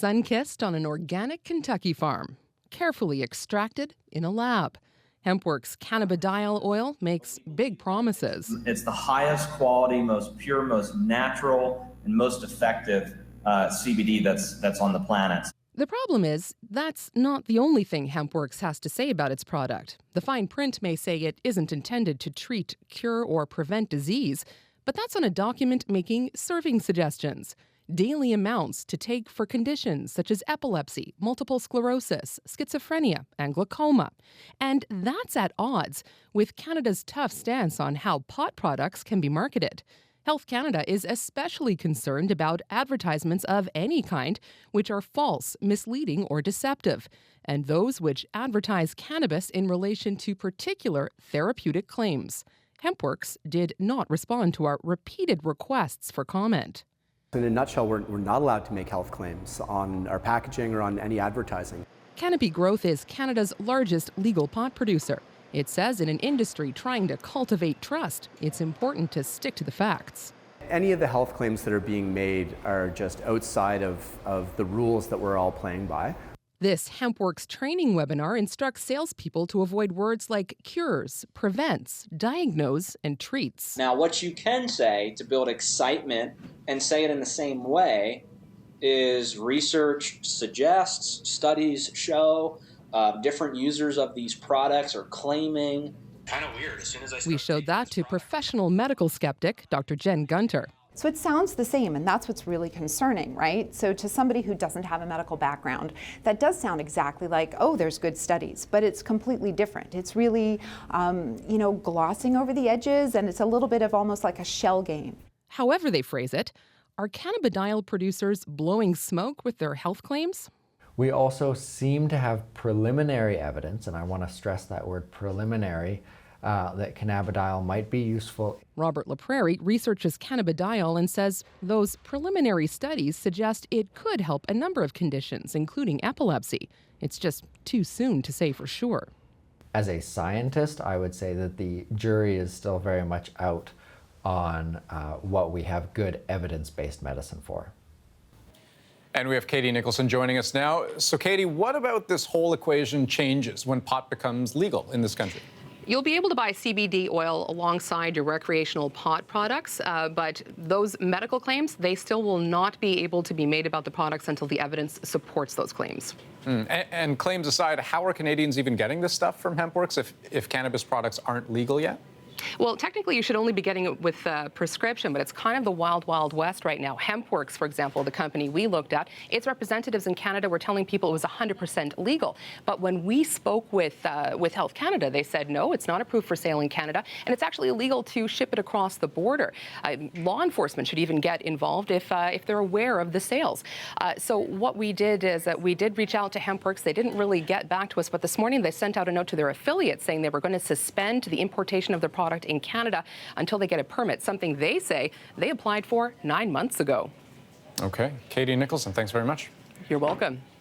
sun-kissed on an organic Kentucky farm, carefully extracted in a lab. HempWorkx cannabidiol oil makes big promises. It's the highest quality, most pure, most natural, and most effective CBD that's on the planet. The problem is, that's not the only thing HempWorkx has to say about its product. The fine print may say it isn't intended to treat, cure, or prevent disease, but that's on a document making serving suggestions. Daily amounts to take for conditions such as epilepsy, multiple sclerosis, schizophrenia, and glaucoma. And that's at odds with Canada's tough stance on how pot products can be marketed. Health Canada is especially concerned about advertisements of any kind which are false, misleading, or deceptive, and those which advertise cannabis in relation to particular therapeutic claims. HempWorkx did not respond to our repeated requests for comment. In a nutshell, we're not allowed to make health claims on our packaging or on any advertising. Canopy Growth is Canada's largest legal pot producer. It says in an industry trying to cultivate trust, it's important to stick to the facts. Any of the health claims that are being made are just outside of the rules that we're all playing by. This HempWorkx training webinar instructs salespeople to avoid words like cures, prevents, diagnose, and treats. Now, what you can say to build excitement and say it in the same way is research suggests, studies show, different users of these products are claiming. Kind of weird. As soon as I We showed that to professional medical skeptic Dr. Jen Gunter. So it sounds the same, and that's what's really concerning, right? So to somebody who doesn't have a medical background, that does sound exactly like, oh, there's good studies, but it's completely different. It's really, glossing over the edges, and it's a little bit of almost like a shell game. However they phrase it, are cannabidiol producers blowing smoke with their health claims? We also seem to have preliminary evidence, and I want to stress that word preliminary, that cannabidiol might be useful. Robert LaPrairie researches cannabidiol and says those preliminary studies suggest it could help a number of conditions, including epilepsy. It's just too soon to say for sure. As a scientist, I would say that the jury is still very much out on what we have good evidence-based medicine for. And we have Katie Nicholson joining us now. So Katie, what about this whole equation changes when pot becomes legal in this country? You'll be able to buy CBD oil alongside your recreational pot products, but those medical claims, they still will not be able to be made about the products until the evidence supports those claims. And claims aside, how are Canadians even getting this stuff from HempWorkx if cannabis products aren't legal yet? Well, technically, you should only be getting it with prescription, but it's kind of the wild, wild west right now. HempWorkx, for example, the company we looked at, its representatives in Canada were telling people it was 100% legal. But when we spoke with Health Canada, they said, no, it's not approved for sale in Canada, and it's actually illegal to ship it across the border. Law enforcement should even get involved if they're aware of the sales. So what we did is that we did reach out to HempWorkx. They didn't really get back to us, but this morning they sent out a note to their affiliates saying they were going to suspend the importation of their product in Canada until they get a permit, something they say they applied for 9 months ago. Okay. Katie Nicholson, thanks very much. You're welcome.